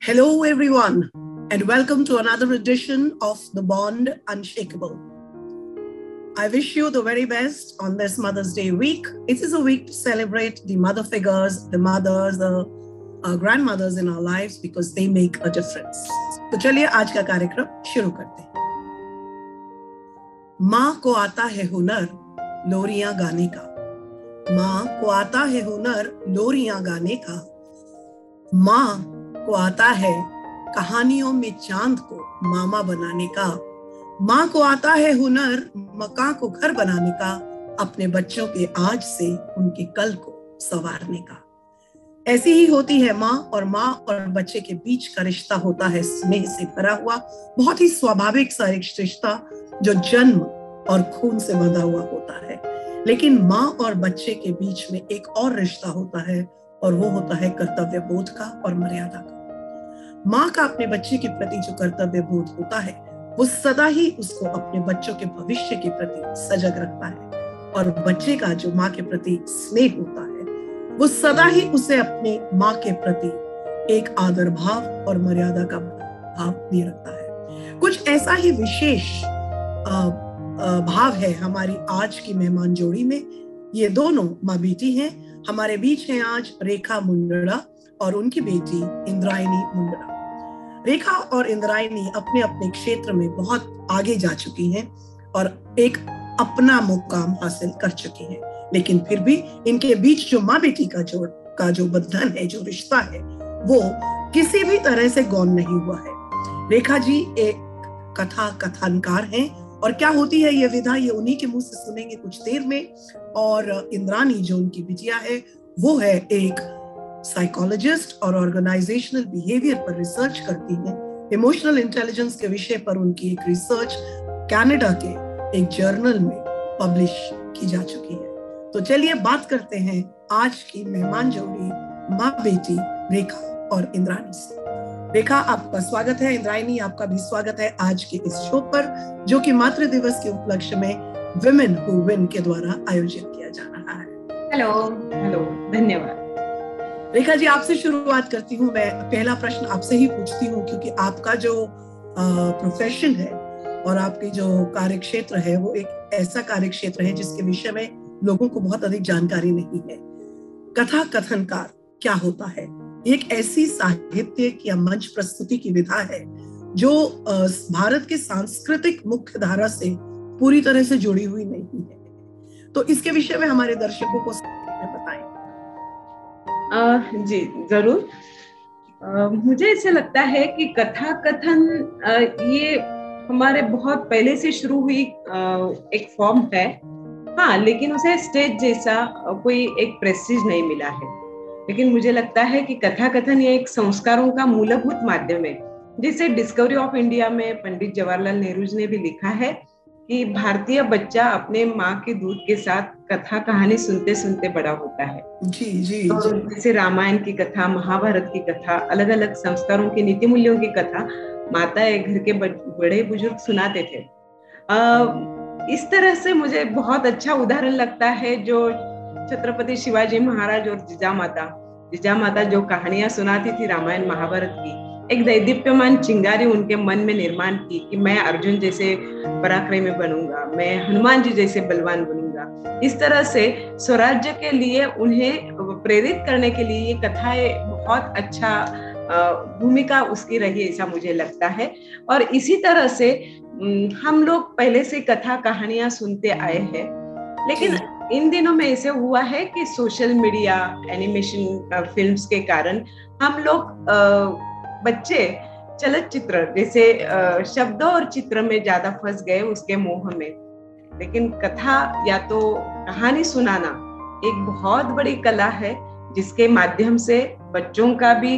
Hello, everyone, and welcome to another edition of The Bond Unshakable. I wish you the very best on this Mother's Day week. It is a week to celebrate the mother figures, the mothers, the grandmothers in our lives because they make a difference. तो चलिए आज का कार्यक्रम शुरू करते हैं। माँ को आता है हुनर लोरियां गाने का, माँ को आता है हुनर लोरियां गाने का, माँ को आता है कहानियों में चांद को मामा बनाने का, माँ को आता है हुनर मकान को घर बनाने का, अपने बच्चों के आज से उनके कल को संवारने का। ऐसी ही होती है माँ और बच्चे के बीच का रिश्ता होता है स्नेह से भरा हुआ, बहुत ही स्वाभाविक सा एक रिश्ता जो जन्म और खून से बंधा हुआ होता है। लेकिन माँ और बच्चे के बीच में एक और रिश्ता होता है और वो होता है कर्तव्य बोध का और मर्यादा का। माँ का अपने बच्चे के प्रति जो कर्तव्य बोध होता है वो सदा ही उसको अपने बच्चों के भविष्य के प्रति सजग रखता है, और बच्चे का जो माँ के प्रति स्नेह होता है वो सदा ही उसे अपने माँ के प्रति एक आदर भाव और मर्यादा का भाव दिए रखता है। कुछ ऐसा ही विशेष भाव है हमारी आज की मेहमान जोड़ी में। ये दोनों माँ बेटी हैं। हमारे बीच हैं आज रेखा मुंदड़ा और उनकी बेटी इंद्रायणी मुंदड़ा। रेखा और इंद्रायणी अपने अपने क्षेत्र में बहुत आगे जा चुकी हैं और एक अपना मुकाम हासिल कर चुकी हैं, लेकिन फिर भी इनके बीच जो माँ बेटी का जो बंधन है, जो रिश्ता है, वो किसी भी तरह से गौण नहीं हुआ है। रेखा जी एक कथानकार हैं और क्या होती है ये विधा, ये उन्हीं के मुंह से सुनेंगे कुछ देर में। और इंद्राणी जो उनकी बिटिया है वो है एक साइकोलॉजिस्ट और ऑर्गेनाइजेशनल बिहेवियर पर रिसर्च करती है। इमोशनल इंटेलिजेंस के विषय पर उनकी एक रिसर्च कनाडा के एक जर्नल में पब्लिश की जा चुकी है। तो चलिए बात करते हैं आज की मेहमान जोड़ी माँ बेटी रेखा और इंद्राणी से। रेखा, आपका स्वागत है। इंद्रायणी, आपका भी स्वागत है आज के इस शो पर, जो कि मातृ दिवस के उपलक्ष्य में विमेन हु विन के द्वारा आयोजित किया जा रहा है। हेलो, धन्यवाद। रेखा जी, आपसे शुरुआत करती हूँ। मैं पहला प्रश्न आपसे ही पूछती हूँ क्योंकि आपका जो प्रोफेशन है और आपकी जो कार्यक्षेत्र है वो एक ऐसा कार्यक्षेत्र है जिसके विषय में लोगों को बहुत अधिक जानकारी नहीं है। कथा कथनकार क्या होता है? एक ऐसी साहित्यिक या मंच प्रस्तुति की विधा है जो भारत के सांस्कृतिक मुख्य धारा से पूरी तरह से जुड़ी हुई नहीं है। तो इसके विषय में हमारे दर्शकों को बताएं। जी जरूर। मुझे ऐसे लगता है कि कथा कथन ये हमारे बहुत पहले से शुरू हुई एक फॉर्म है। हाँ, लेकिन उसे स्टेज जैसा कोई एक प्रेस्टीज नहीं मिला है। लेकिन मुझे लगता है कि कथा कथन ये एक संस्कारों का मूलभूत माध्यम है, जिसे डिस्कवरी ऑफ इंडिया में पंडित जवाहरलाल नेहरू जी ने भी लिखा है कि भारतीय बच्चा अपने माँ के दूध के साथ कथा कहानी सुनते सुनते बड़ा होता है। जी। तो जैसे रामायण की कथा, महाभारत की कथा, अलग अलग संस्कारों की, नीति मूल्यों की कथा माताएं घर के बड़े बुजुर्ग सुनाते थे। इस तरह से मुझे बहुत अच्छा उदाहरण लगता है जो छत्रपति शिवाजी महाराज और जीजा माता जो कहानियां सुनाती थी रामायण महाभारत की, एक दैदीप्यमान चिंगारी उनके मन में निर्माण की कि मैं अर्जुन जैसे पराक्रमी बनूंगा, मैं हनुमान जी जैसे बलवान बनूंगा। इस तरह से स्वराज्य के लिए उन्हें प्रेरित करने के लिए ये कथाएं बहुत अच्छा भूमिका उसकी रही, ऐसा मुझे लगता है। और इसी तरह से हम लोग पहले से कथा कहानियां सुनते आए हैं, लेकिन इन दिनों में ऐसे हुआ है कि सोशल मीडिया, एनिमेशन फिल्म्स के कारण हम लोग बच्चे चलचित्र जैसे शब्दों और चित्र में ज्यादा फंस गए, उसके मोह में। लेकिन कथा या तो कहानी सुनाना एक बहुत बड़ी कला है, जिसके माध्यम से बच्चों का भी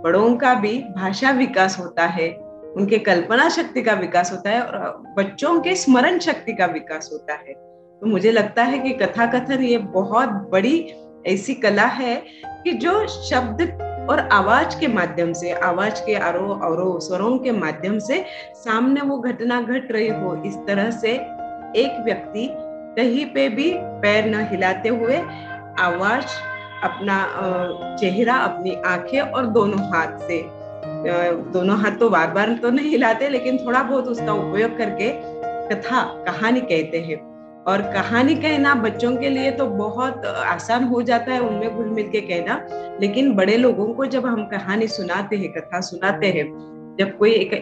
बड़ों का भी भाषा विकास होता है, उनके कल्पना शक्ति का विकास होता है और बच्चों के स्मरण शक्ति का विकास होता है। तो मुझे लगता है कि कथा कथन ये बहुत बड़ी ऐसी कला है कि जो शब्द और आवाज के माध्यम से, आवाज के आरोह अवरोह स्वरों के माध्यम से सामने वो घटना घट रही हो, इस तरह से एक व्यक्ति कहीं पे भी पैर न हिलाते हुए आवाज, अपना चेहरा, अपनी आंखें और दोनों हाथ से दोनों हाथ तो बार बार तो नहीं हिलाते, लेकिन थोड़ा बहुत उसका उपयोग करके कहानी कहते हैं। और कहानी कहना बच्चों के लिए तो बहुत आसान हो जाता है, उनमें घुल मिल के कहना। लेकिन बड़े लोगों को जब हम कहानी सुनाते हैं, कथा सुनाते हैं, जब कोई एक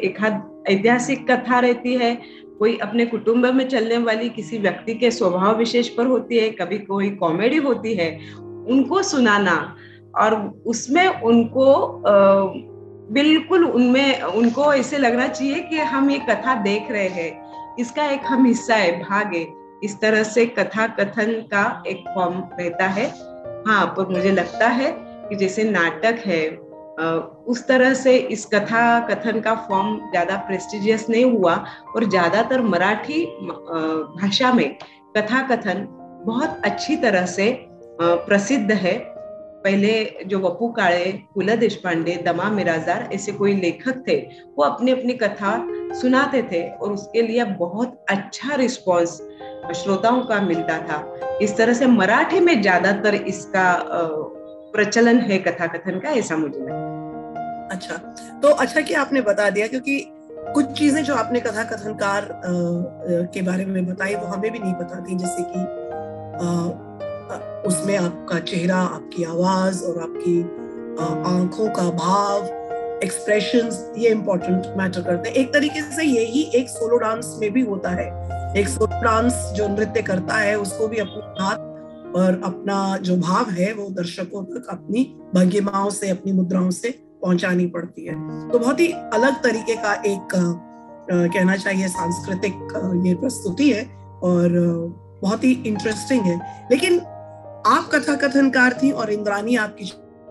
ऐतिहासिक कथा रहती है, कोई अपने कुटुंब में चलने वाली किसी व्यक्ति के स्वभाव विशेष पर होती है, कभी कोई कॉमेडी होती है, उनको सुनाना और उसमें उनको बिल्कुल उनमें उनको ऐसे लगना चाहिए कि हम ये कथा देख रहे हैं, इसका एक हम हिस्सा है, भाग है। इस तरह से कथा कथन का एक फॉर्म रहता है। हाँ, पर मुझे लगता है कि जैसे नाटक है, उस तरह से इस कथा कथन का फॉर्म ज्यादा प्रेस्टिजियस नहीं हुआ। और ज्यादातर मराठी भाषा में कथा कथन बहुत अच्छी तरह से प्रसिद्ध है। पहले जो वपू काळे, पु ल देशपांडे, दमा मिराजार ऐसे कोई लेखक थे, वो अपनी अपनी कथा सुनाते थे और उसके लिए बहुत अच्छा रिस्पॉन्स श्रोताओं का मिलता था। इस तरह से मराठी में ज्यादातर इसका प्रचलन है कथा कथन का, ऐसा मुझे लगता है। अच्छा, तो अच्छा कि आपने बता दिया, क्योंकि कुछ चीजें जो आपने कथा कथनकार के बारे में बताई वो हमें भी नहीं पता थी, जैसे कि उसमें आपका चेहरा, आपकी आवाज और आपकी आंखों का भाव, एक्सप्रेशंस, ये इम्पोर्टेंट मैटर करते हैं। एक तरीके से यही एक सोलो डांस में भी होता है। एक सोलो डांस जो नृत्य करता है उसको भी अपने हाथ और अपना जो भाव है वो दर्शकों तक अपनी भंगिमाओं से, अपनी मुद्राओं से पहुंचानी पड़ती है। तो बहुत ही अलग तरीके का एक कहना चाहिए सांस्कृतिक ये प्रस्तुति है और बहुत ही इंटरेस्टिंग है। लेकिन आप कथा कथनकार थी और इंद्रानी आपकी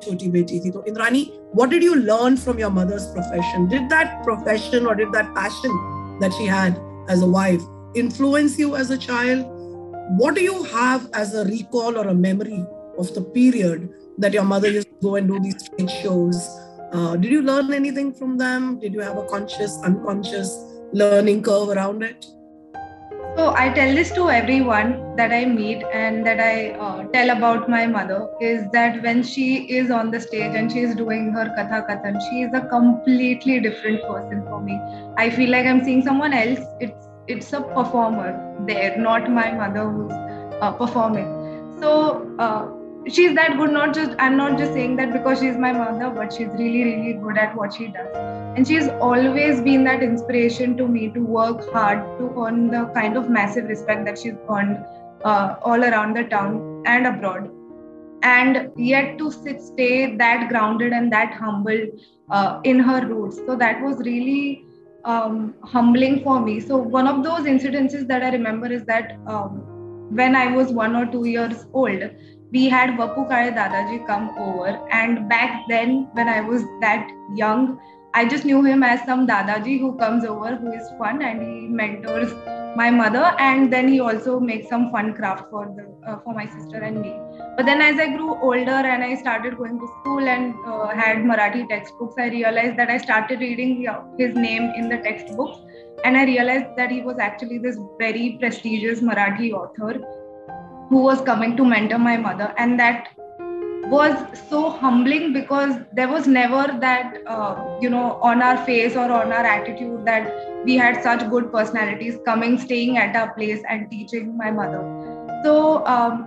छोटी बेटी थी, तो Indrani, what did you learn from your mother's profession? Did that profession or did that passion that she had as a wife influence you as a child? What do you have as a recall or a memory of the period that your mother used to go and do these stage shows? Did you learn anything from them? Did you have a conscious, unconscious learning curve around it? So I tell this to everyone that I meet and that I tell about my mother, is that when she is on the stage and she is doing her katha kathan, she is a completely different person for me. I feel like I'm seeing someone else. It's a performer there, not my mother who's performing. So she's that good. I'm not just saying that because she's my mother, but she's really, really good at what she does. And she's always been that inspiration to me to work hard to earn the kind of massive respect that she's earned all around the town and abroad. And yet to stay that grounded and that humble in her roots. So that was really humbling for me. So one of those incidences that I remember is that when I was 1 or 2 years old, we had Vappu Kale Dadaji come over. And back then, when I was that young, I just knew him as some Dadaji who comes over, who is fun, and he mentors my mother, and then he also makes some fun craft for my sister and me. But then as I grew older and I started going to school and had Marathi textbooks, I realized that I started reading his name in the textbooks, and I realized that he was actually this very prestigious Marathi author who was coming to mentor my mother. And that was so humbling because there was never that, on our face or on our attitude that we had such good personalities coming, staying at our place and teaching my mother. So,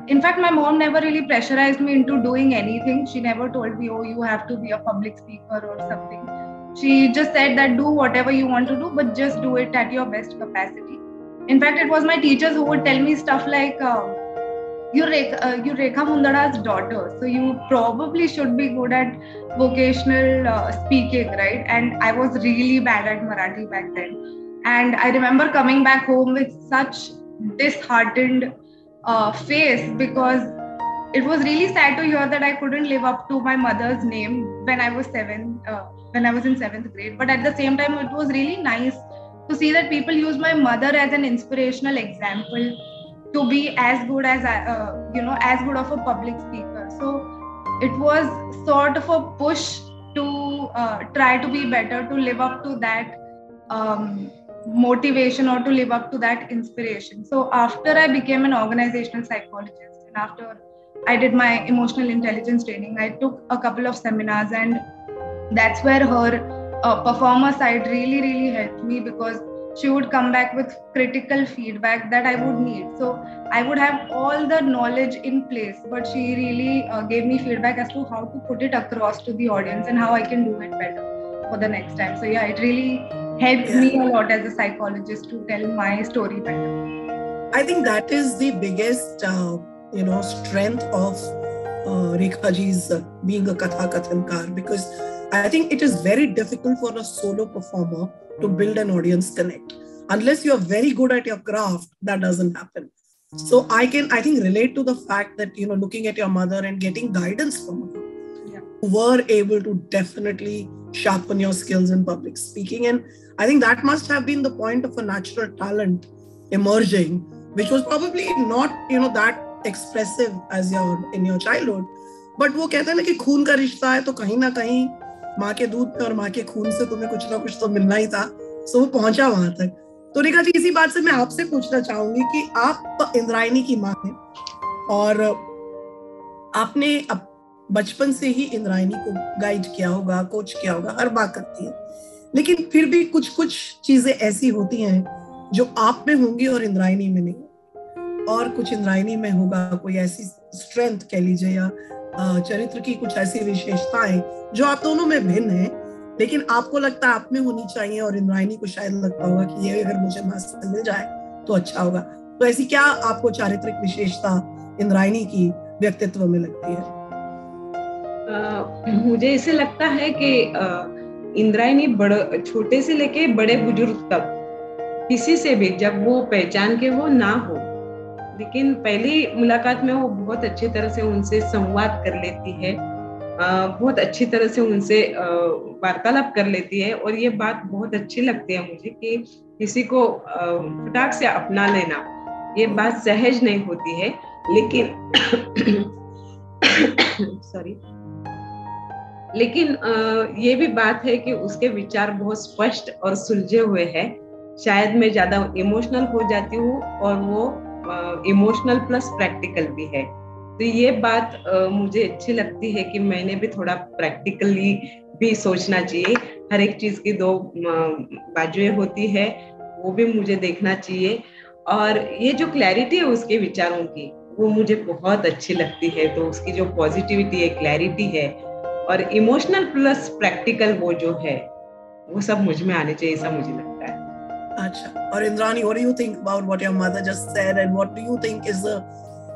in fact, my mom never really pressurized me into doing anything. She never told me, oh, you have to be a public speaker or something. She just said that do whatever you want to do, but just do it at your best capacity. In fact, it was my teachers who would tell me stuff like, you're Rekha Mundada's daughter, so you probably should be good at vocational speaking, right? And I was really bad at Marathi back then. And I remember coming back home with such disheartened face because it was really sad to hear that I couldn't live up to my mother's name when I was in 7th grade. But at the same time, it was really nice to see that people use my mother as an inspirational example to be as good as as good of a public speaker. So it was sort of a push to try to be better, to live up to that motivation or to live up to that inspiration. So after I became an organizational psychologist and after I did my emotional intelligence training, I took a couple of seminars, and that's where her performer side really helped me, because she would come back with critical feedback that I would need. So I would have all the knowledge in place, but she really gave me feedback as to how to put it across to the audience and how I can do it better for the next time. So yeah, it really helped me a lot as a psychologist to tell my story better. I think that is the biggest, strength of Rekha ji's being a Katha Kathankar, because I think it is very difficult for a solo performer to build an audience connect. Unless you are very good at your craft, that doesn't happen. So I think, relate to the fact that, looking at your mother and getting guidance from her, you were able to definitely sharpen your skills in public speaking. And I think that must have been the point of a natural talent emerging, which was probably not, that expressive as in your childhood. But वो कहते हैं ना कि खून का रिश्ता है, तो कहीं ना कहीं माँ के दूध में और माँ के खून से तुम्हें कुछ ना कुछ तो मिलना ही था. सो वो पहुंचा वहां तक. तो रेखा जी, इसी बात से मैं आपसे पूछना चाहूंगी कि आप इंद्रायणी की माँ हैं और आपने बचपन से ही इंद्रायणी को गाइड किया होगा, कोच किया होगा, हर बात करती है, लेकिन फिर भी कुछ चीजें ऐसी होती हैं जो आप में होंगी और इंद्रायणी में नहीं, और कुछ इंद्रायणी में होगा कोई ऐसी स्ट्रेंथ कह लीजिए या चरित्र की कुछ ऐसी विशेषताएं जो आप दोनों में भिन्न है, लेकिन आपको लगता है आप में होनी चाहिए और इंद्रायणी को शायद लगता होगा कि ये अगर मुझे माँ से मिल जाए तो अच्छा होगा. तो ऐसी क्या आपको चारित्रिक विशेषता इंद्रायणी की व्यक्तित्व में लगती है? मुझे ऐसे लगता है कि इंद्रायणी छोटे से लेके बड़े बुजुर्ग तक किसी से भी जब वो पहचान के वो ना हो, लेकिन पहली मुलाकात में वो बहुत अच्छी तरह से उनसे संवाद कर लेती है, बहुत अच्छी तरह से उनसे वार्तालाप कर लेती है. और ये बात बहुत अच्छी लगती है मुझे कि किसी को फटाक से अपना लेना, ये बात सहज नहीं होती है, लेकिन ये भी बात है कि उसके विचार बहुत स्पष्ट और सुलझे हुए हैं. शायद मैं ज्यादा इमोशनल हो जाती हूँ और वो इमोशनल प्लस प्रैक्टिकल भी है. तो ये बात मुझे अच्छी लगती है कि मैंने भी थोड़ा प्रैक्टिकली भी सोचना चाहिए. हर एक चीज की दो बाजुएं होती है, वो भी मुझे देखना चाहिए. और ये जो क्लैरिटी है उसके विचारों की, वो मुझे बहुत अच्छी लगती है. तो उसकी जो पॉजिटिविटी है, क्लैरिटी है और इमोशनल प्लस प्रैक्टिकल वो जो है, वो सब मुझ में आने चाहिए, ऐसा मुझे लगता है. अच्छा, और Indrani, what do you think about what your mother just said, and what do you think is the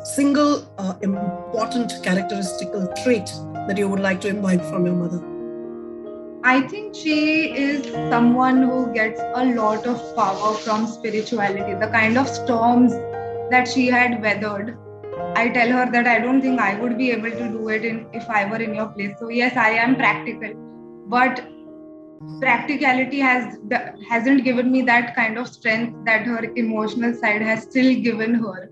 single important characteristical trait that you would like to imbibe from your mother? I think she is someone who gets a lot of power from spirituality. The kind of storms that she had weathered, I tell her that I don't think I would be able to do it if I were in your place. So yes, I am practical, but practicality hasn't given me that kind of strength that her emotional side has still given her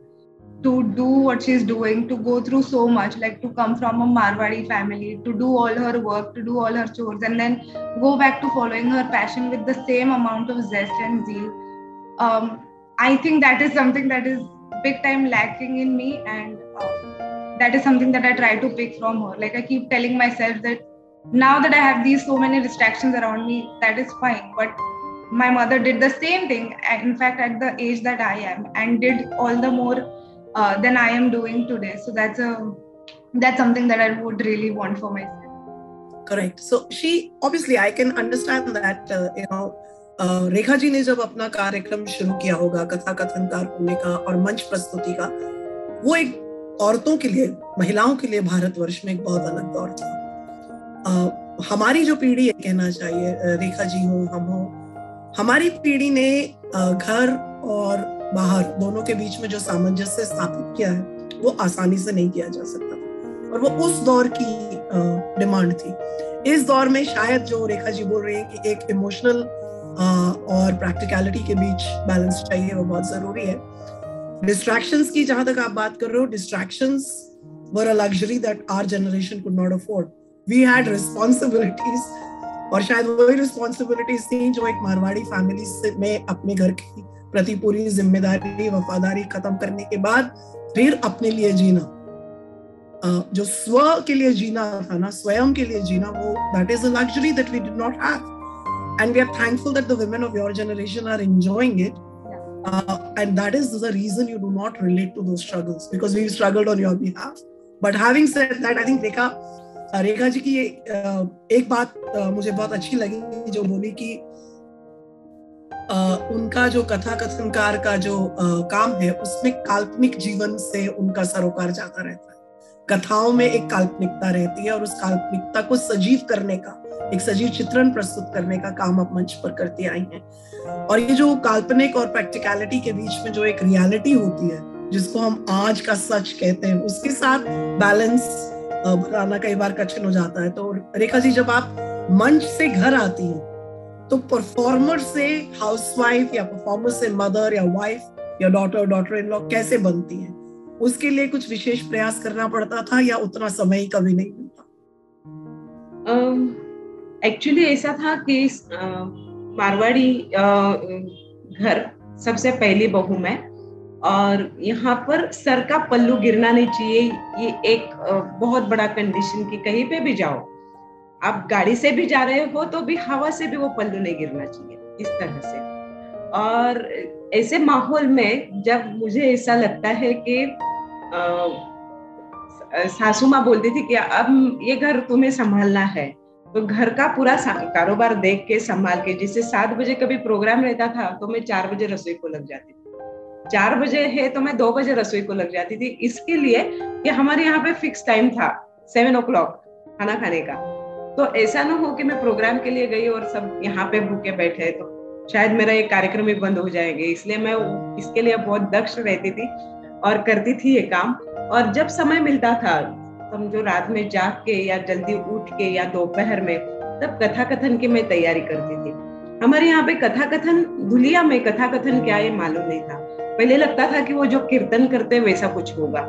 to do what she's doing, to go through so much, like to come from a Marwadi family, to do all her work, to do all her chores, and then go back to following her passion with the same amount of zest and zeal. I think that is something that is big time lacking in me, and that is something that I try to pick from her. Like I keep telling myself that now that I have these so many distractions around me, that is fine, but my mother did the same thing, in fact at the age that I am, and did all the more than I am doing today. So that's something that I would really want for myself. Correct. So she, obviously I can understand that Rekha ji ने जब अपना कार्यक्रम शुरू किया होगा कथा कथनकार होने का और मंच प्रस्तुति का, वो एक औरतों के लिए, महिलाओं के लिए भारतवर्ष में एक बहुत अलग दौर था. हमारी जो पीढ़ी है, कहना चाहिए, रेखा जी हो, हम हो, हमारी पीढ़ी ने घर और बाहर दोनों के बीच में जो सामंजस्य स्थापित किया है, वो आसानी से नहीं किया जा सकता था, और वो उस दौर की डिमांड थी. इस दौर में शायद जो रेखा जी बोल रही है कि एक इमोशनल और प्रैक्टिकलिटी के बीच बैलेंस चाहिए, वो बहुत जरूरी है. डिस्ट्रैक्शंस की जहां तक आप बात कर रहे हो, distractions were a luxury that our generation could not afford. We had responsibilities, और शायद वही रिस्पॉन्सिबिलिटीज थी जो एक मारवाड़ी फैमिली से में अपने घर की प्रति पूरी जिम्मेदारी, वफादारी खत्म करने के बाद फिर अपने लिए जीना, जो स्व के लिए जीना था ना, स्वयं के लिए जीना, वो that is a luxury that we did not have. and we are thankful that the women of your generation are enjoying it. And that is the reason you do not relate to those struggles, because we've struggled on your behalf. But having said that, I think Rekha ji की एक बात मुझे बहुत अच्छी लगी, जो बोली कि उनका जो कथा कथनकार का जो काम है, उसमें काल्पनिक जीवन से उनका सरोकार जाता रहता है। कथाओं में एक काल्पनिकता रहती है और उस काल्पनिकता को सजीव करने का, एक सजीव चित्रण प्रस्तुत करने का काम आप मंच पर करती आई हैं। और ये जो काल्पनिक और प्रैक्टिकलिटी के बीच में जो एक रियलिटी होती है, जिसको हम आज का सच कहते हैं, उसके साथ बैलेंस बनाना कई बार कठिन हो जाता है। तो रेखा जी, जब आप मंच से घर आती हैं, तो परफॉर्मर से हाउसवाइफ या परफॉर्मर से मदर या वाइफ या डॉटर इन लॉ कैसे बनती हैं? उसके लिए कुछ विशेष प्रयास करना पड़ता था या उतना समय ही कभी नहीं मिलता? एक्चुअली ऐसा था कि मारवाड़ी घर सबसे पहली बहू में, और यहाँ पर सर का पल्लू गिरना नहीं चाहिए, ये एक बहुत बड़ा कंडीशन कि कहीं पे भी जाओ, आप गाड़ी से भी जा रहे हो तो भी हवा से भी वो पल्लू नहीं गिरना चाहिए, इस तरह से। और ऐसे माहौल में जब मुझे ऐसा लगता है कि सासू माँ बोलती थी कि अब ये घर तुम्हें संभालना है, तो घर का पूरा कारोबार देख के संभाल के, जिसे 7 बजे कभी प्रोग्राम रहता था तो मैं 4 बजे रसोई को लग जाती थी, 4 बजे है तो मैं 2 बजे रसोई को लग जाती थी, इसके लिए कि हमारे यहाँ पे फिक्स टाइम था 7 o'clock खाना खाने का। तो ऐसा ना हो कि मैं प्रोग्राम के लिए गई और सब यहाँ पे भूखे बैठे, तो शायद मेरा ये कार्यक्रम ही बंद हो जाएगा, इसलिए मैं इसके लिए बहुत दक्ष रहती थी और करती थी ये काम। और जब समय मिलता था, समझो रात में जाग के या जल्दी उठ के या दोपहर में, तब कथा कथन की मैं तैयारी करती थी। हमारे यहाँ पे कथा कथन, धुलिया में कथा कथन क्या है मालूम नहीं था। पहले लगता था कि वो जो कीर्तन करते वैसा कुछ होगा।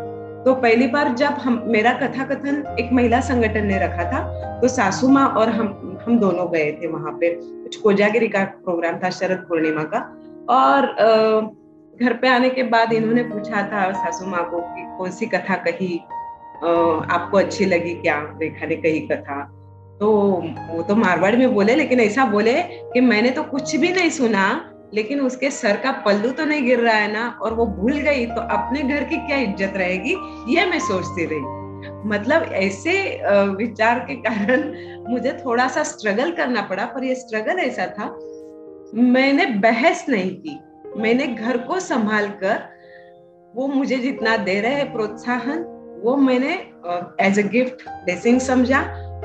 तो पहली बार जब मेरा कथा कथन एक महिला संगठन ने रखा था, तो सासू माँ और हम दोनों गए थे वहां पे। कुछ कोजागिरी का प्रोग्राम था, शरद पूर्णिमा का। और घर पे आने के बाद इन्होंने पूछा था सासू माँ को कि कौन सी कथा कही, आपको अच्छी लगी क्या रेखा ने कही कथा? तो वो तो मारवाड़ी में बोले, लेकिन ऐसा बोले कि मैंने तो कुछ भी नहीं सुना, लेकिन उसके सर का पल्लू तो नहीं गिर रहा है ना, और वो भूल गई तो अपने घर की क्या इज्जत रहेगी, ये मैं सोचती रही। मतलब ऐसे विचार के कारण मुझे थोड़ा सा स्ट्रगल करना पड़ा, पर ये स्ट्रगल ऐसा था, मैंने बहस नहीं की, मैंने घर को संभाल कर, वो मुझे जितना दे रहे हैं प्रोत्साहन, वो मैंने एज अ गिफ्ट ब्लेसिंग समझा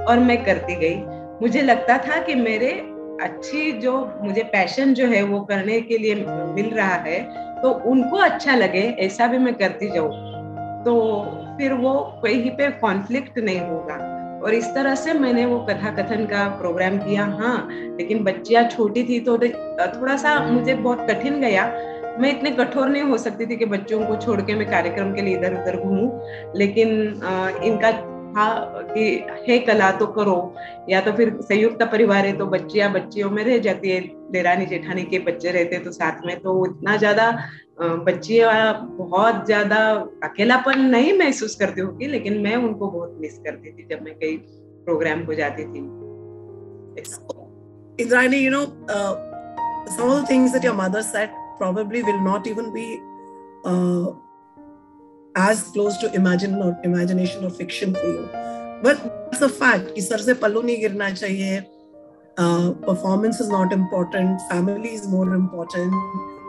और मैं करती गई। मुझे लगता था कि मेरे अच्छी जो मुझे पैशन जो है वो करने के लिए मिल रहा है, तो उनको अच्छा लगे ऐसा भी मैं करती जाऊँ, तो फिर वो कहीं पे कॉन्फ्लिक्ट नहीं होगा। और इस तरह से मैंने वो कथा कथन का प्रोग्राम किया। हाँ, लेकिन बच्चियां छोटी थी तो थोड़ा सा मुझे बहुत कठिन गया। मैं इतने कठोर नहीं हो सकती थी कि बच्चों को छोड़ के मैं कार्यक्रम के लिए इधर उधर घूमूं, लेकिन इनका हाँ कि है कला तो करो, या तो फिर संयुक्त परिवार है तो बच्चियां बच्चियों में रह जाती है, देरानी जेठानी के बच्चे रहते तो साथ में, तो इतना ज्यादा बच्चियां बहुत ज्यादा अकेलापन नहीं महसूस करती होगी, लेकिन मैं उनको बहुत मिस करती थी जब मैं कई प्रोग्राम को जाती थी। Indrayani, you know, some of the things that your mother said probably will not even be as close to imagination or fiction for you, but it's a fact कि सर से पल्लू नहीं गिरना चाहिए, performance is not important, family is more important,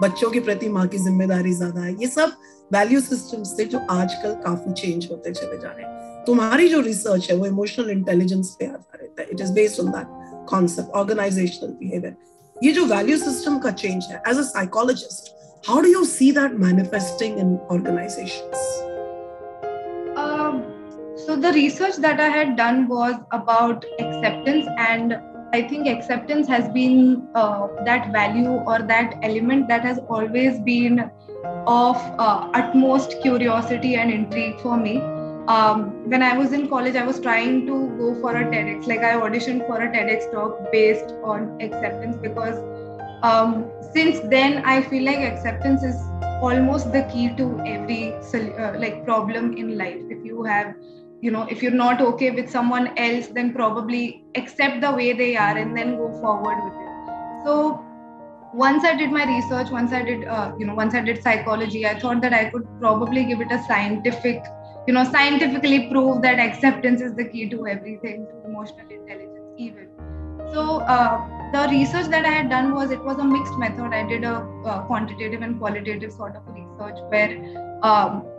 बच्चों के प्रति माँ की जिम्मेदारी ज्यादा है। ये सब वैल्यू सिस्टम्स थे जो आजकल काफी चेंज होते चले जा रहे हैं। तुम्हारी जो रिसर्च है वो इमोशनल इंटेलिजेंस पे आधारित है, it is based on that concept, organisational behaviour. ये जो वैल्यू सिस्टम का चेंज है, as a psychologist, how do you see that manifesting in organizations? So the research that I had done was about acceptance, and I think acceptance has been that value or that element that has always been of utmost curiosity and intrigue for me. When I was in college, I was trying to go for a TEDx, like I auditioned for a TEDx talk based on acceptance, because since then I feel like acceptance is almost the key to every like problem in life. If you have, you know, if you're not okay with someone else, then probably accept the way they are and then go forward with it. So once I did my research, once I did psychology, I thought that I could probably give it a scientifically prove that acceptance is the key to everything, to emotional intelligence even. So the research that I had done was, it was a mixed method. I did a quantitative and qualitative sort of research where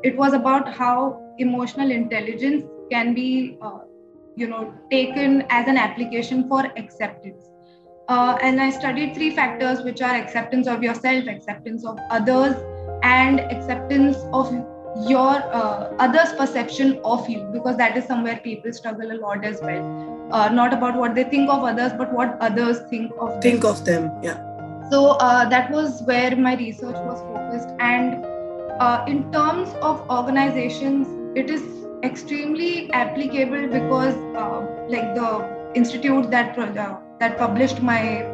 it was about how emotional intelligence can be taken as an application for acceptance. And I studied 3 factors, which are acceptance of yourself, acceptance of others, and acceptance of your others' perception of you, because that is somewhere people struggle a lot as well. Not about what they think of others, but what others think of them. Think of them, yeah. So that was where my research was focused. And in terms of organizations, it is extremely applicable because like the institute that published my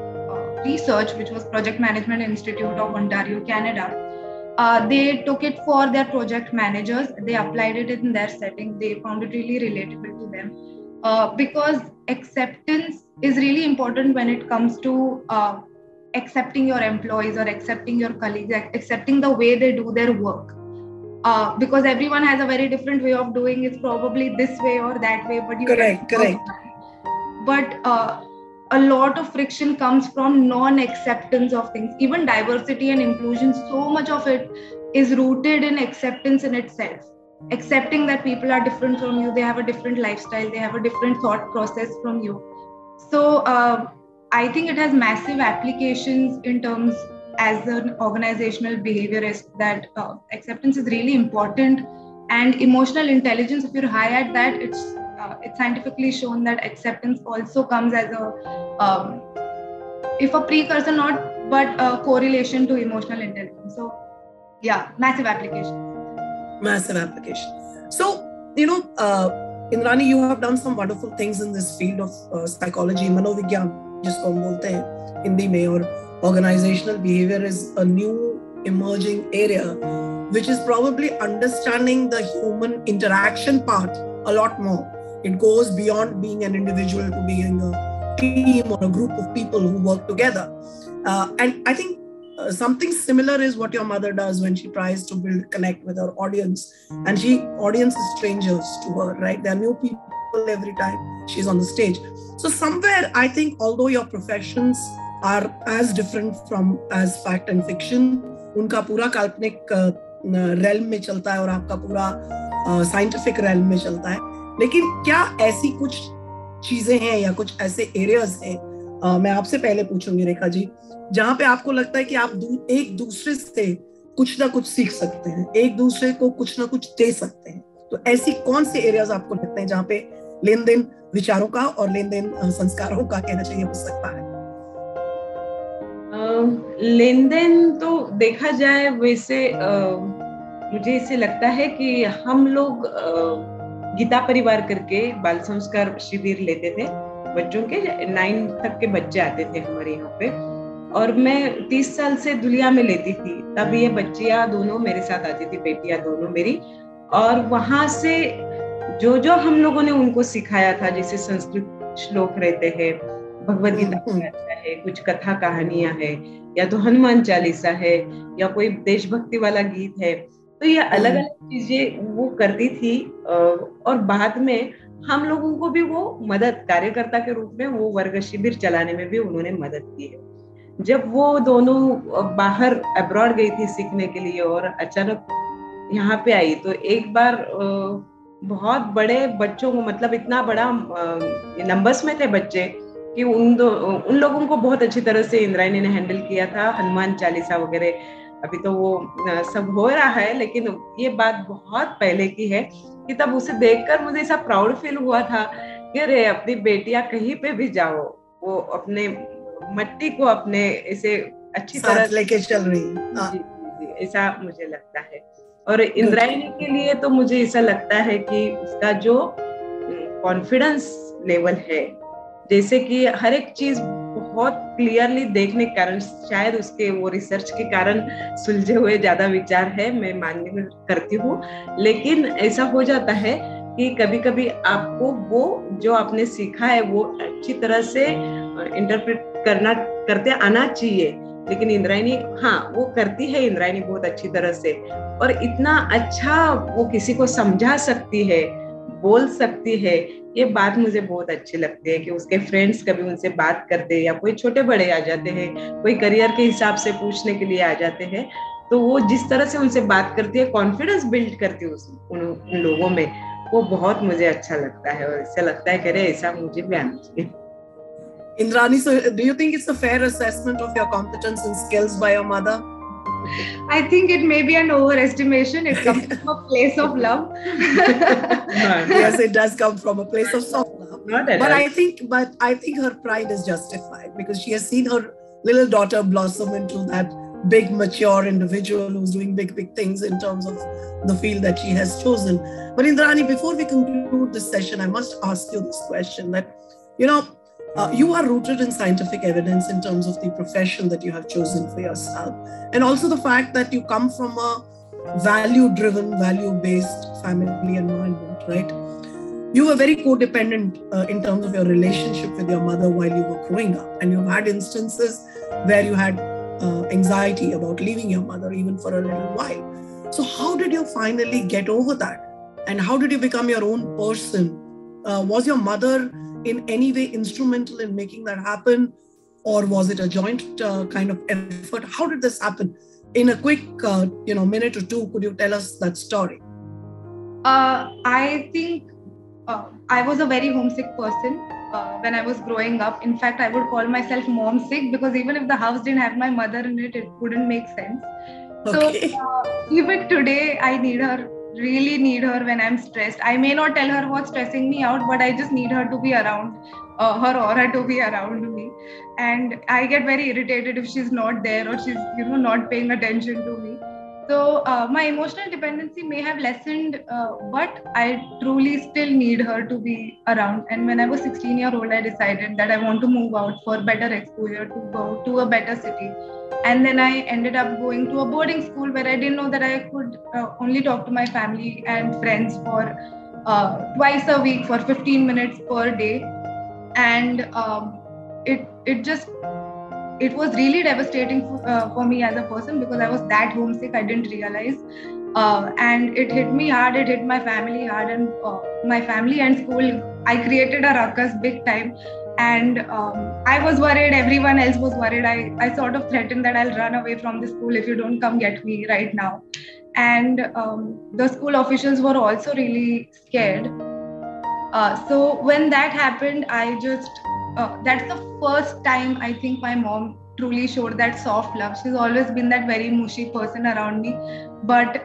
research, which was Project Management Institute of Ontario, Canada, they took it for their project managers. They applied it in their setting. They found it really relatable to them because acceptance is really important when it comes to accepting your employees or accepting your colleagues, accepting the way they do their work. Because everyone has a very different way of doing it, probably this way or that way, but you correct. But a lot of friction comes from non-acceptance of things. Even diversity and inclusion, so much of it is rooted in acceptance in itself. Accepting that people are different from you, they have a different lifestyle, they have a different thought process from you. So I think it has massive applications in terms as an organizational behaviorist, that acceptance is really important. And emotional intelligence, if you're high at that, it's scientifically shown that acceptance also comes as a if a precursor, not but a correlation to emotional intelligence. So yeah, massive application. So Indrani, you have done some wonderful things in this field of psychology, मनोविज्ञान जिसको हम बोलते हैं हिंदी में, और organizational behavior is a new emerging area which is probably understanding the human interaction part a lot more. It goes beyond being an individual to being a team or a group of people who work together. And I think something similar is what your mother does when she tries to connect with her audience. And audience is strangers to her, right? There are new people every time she's on the stage. So somewhere, I think, although your professions are as different as fact and fiction, उनका पूरा काल्पनिक realm में चलता है और आपका पूरा scientific realm में चलता है, लेकिन क्या ऐसी कुछ चीजें हैं या कुछ ऐसे एरियाज हैं, मैं आपसे पहले पूछूंगी रेखा जी, जहां पे आपको लगता है कि आप एक दूसरे से कुछ ना कुछ सीख सकते हैं, एक दूसरे को कुछ ना कुछ दे सकते हैं, तो ऐसी कौन से एरियाज आपको लगते हैं जहां पे लेन देन विचारों का और लेन देन संस्कारों का कहना चाहिए हो सकता है? लेन देन तो देखा जाए वैसे मुझे इसे लगता है कि हम लोग गीता परिवार करके बाल संस्कार शिविर लेते थे बच्चों के, 9 तक के बच्चे आते थे हमारे यहाँ पे, और मैं 30 साल से दुलिया में लेती थी, तब ये बच्चियां दोनों मेरे साथ आती थी, बेटियां दोनों मेरी, और वहां से जो हम लोगों ने उनको सिखाया था, जैसे संस्कृत श्लोक रहते हैं, भगवद गीता है, कुछ कथा कहानियां है, या तो हनुमान चालीसा है, या कोई देशभक्ति वाला गीत है, तो ये अलग अलग चीजें वो करती थी। और बाद में हम लोगों को भी वो मदद, कार्यकर्ता के रूप में वो वर्ग शिविर चलाने में भी उन्होंने मदद की है। जब वो दोनों बाहर अब्रॉड गई थी सीखने के लिए और अचानक यहाँ पे आई, तो एक बार बहुत बड़े बच्चों को, मतलब इतना बड़ा नंबर्स में थे बच्चे कि उन लोगों को बहुत अच्छी तरह से इंद्रायणी ने हैंडल किया था। हनुमान चालीसा वगैरह अभी तो वो सब हो रहा है, लेकिन ये बात बहुत पहले की है कि तब उसे देखकर मुझे ऐसा प्राउड फील हुआ था कि अरे अपनी बेटियां कहीं पे भी जाओ, वो अपने मट्टी को अपने ऐसे अच्छी तरह लेके चल रही है, ऐसा मुझे लगता है। और इंद्रायणी के लिए तो मुझे ऐसा लगता है कि उसका जो कॉन्फिडेंस लेवल है, जैसे कि हर एक चीज बहुत क्लियरली देखने के कारण, शायद उसके वो रिसर्च के कारण सुलझे हुए ज्यादा विचार है, मैं मानने करती हूँ, लेकिन ऐसा हो जाता है कि कभी कभी आपको वो जो आपने सीखा है वो अच्छी तरह से इंटरप्रेट करते आना चाहिए, लेकिन इंद्रायणी हाँ वो करती है, इंद्रायणी बहुत अच्छी तरह से, और इतना अच्छा वो किसी को समझा सकती है, बोल सकती है। ये बात मुझे बहुत अच्छी लगती है कि उसके फ्रेंड्स कभी उनसे बात करते, या कोई छोटे बड़े आ जाते हैं, कोई करियर के हिसाब से पूछने के लिए आ जाते हैं, तो वो जिस तरह से उनसे बात करती है, कॉन्फिडेंस बिल्ड करती है उन लोगों में, वो बहुत मुझे अच्छा लगता है, और इससे लगता है कि अरे ऐसा मुझे भी आना चाहिए। Indrani, so do you think it's a fair assessment of your competence and skills by your mother? I think it may be an overestimation. It comes from a place of love. Yes, it does come from a place of soft love. Not at But all. I think her pride is justified because she has seen her little daughter blossom into that big, mature individual who's doing big things in terms of the field that she has chosen. But Indrani, before we conclude this session, I must ask you this question that, you are rooted in scientific evidence in terms of the profession that you have chosen for yourself, and also the fact that you come from a value-driven, value-based family environment, right? You were very codependent in terms of your relationship with your mother while you were growing up, and you've had instances where you had anxiety about leaving your mother even for a little while. So how did you finally get over that? And how did you become your own person? Was your mother in any way instrumental in making that happen, or was it a joint kind of effort? How did this happen? In a quick minute or two, could you tell us that story? I think I was a very homesick person when I was growing up. In fact, I would call myself mom sick, because even if the house didn't have my mother in it, it wouldn't make sense. Okay. So even today, I really need her when I'm stressed. I may not tell her what's stressing me out, but I just need her to be around, her aura to be around me. And I get very irritated if she's not there, or she's not paying attention to me. So my emotional dependency may have lessened, but I truly still need her to be around. And when I was 16-year-old, I decided that I want to move out for better exposure, to go to a better city. And then I ended up going to a boarding school where I didn't know that I could only talk to my family and friends for twice a week for 15 minutes per day. And it was really devastating for me as a person, because I was that homesick. I didn't realize. And it hit me hard. It hit my family hard. And my family and school, I created a ruckus big time. And I was worried. Everyone else was worried. I sort of threatened that I'll run away from the school if you don't come get me right now. And the school officials were also really scared. So when that happened, that's the first time I think my mom truly showed that soft love. She's always been that very mushy person around me. But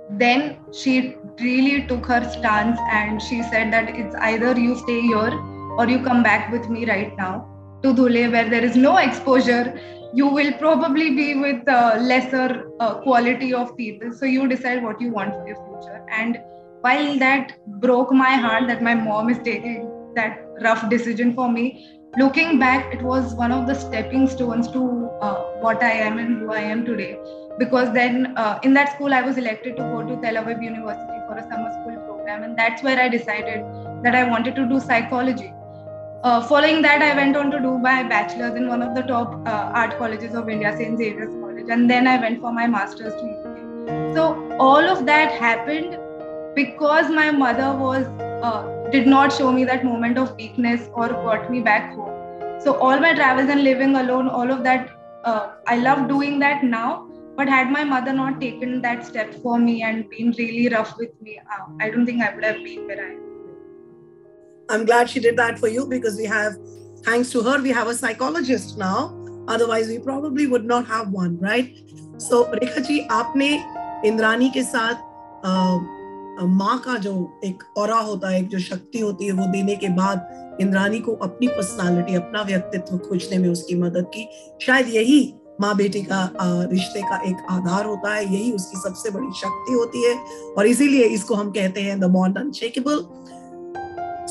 then she really took her stance, and she said that it's either you stay here or you come back with me right now to Dhule, where there is no exposure. You will probably be with lesser quality of people. So you decide what you want for your future. And while that broke my heart that my mom is taking that rough decision for me, looking back, it was one of the stepping stones to what I am and who I am today. Because then in that school, I was elected to go to Tel Aviv University for a summer school program. And that's where I decided that I wanted to do psychology. Following that, I went on to do my bachelor's in one of the top art colleges of India, St. Xavier's College. And then I went for my master's to UK. So all of that happened because my mother did not show me that moment of weakness or got me back home. So all my travels and living alone, all of that, I love doing that now. But had my mother not taken that step for me and been really rough with me, I don't think I would have been where I am. I'm glad she did that for you, because thanks to her, we have a psychologist now. Otherwise, we probably would not have one, right? So, Rekha ji, आपने इंद्रानी के साथ माँ का जो एक aura होता है, एक जो शक्ति होती है, वो देने के बाद इंद्रानी को अपनी पर्सनालिटी, अपना व्यक्तित्व खोजने में उसकी मदद की. शायद यही माँ बेटी का रिश्ते का एक आधार होता है, यही उसकी सबसे बड़ी शक्ति होती है, और इसीलिए इसको हम कहते हैं द बॉन्ड अनशेकेबल.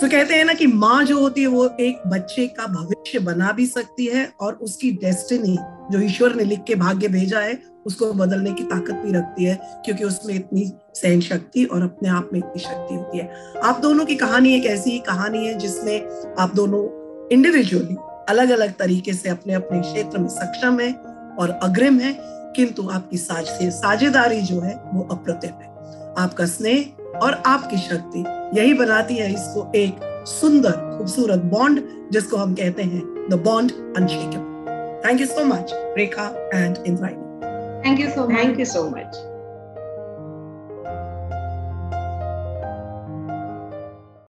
तो कहते हैं ना कि माँ जो होती है वो एक बच्चे का भविष्य बना भी सकती है, और उसकी डेस्टिनी जो ईश्वर ने लिख के भाग्य भेजा है उसको बदलने की ताकत भी रखती है, क्योंकि उसमें इतनी सहन शक्ति और अपने आप में इतनी शक्ति होती है. आप दोनों की कहानी एक ऐसी कहानी है जिसमें आप दोनों इंडिविजुअली अलग अलग तरीके से अपने अपने क्षेत्र में सक्षम है और अग्रिम है, किंतु आपकी साझेदारी जो है वो अप्रतिम है। आपका स्नेह और आपकी शक्ति यही बनाती है इसको एक सुंदर खूबसूरत बॉन्ड, जिसको हम कहते हैं the bond unshakeable. Thank you so much Rekha and Indrayani. Thank you so much. Thank you so much.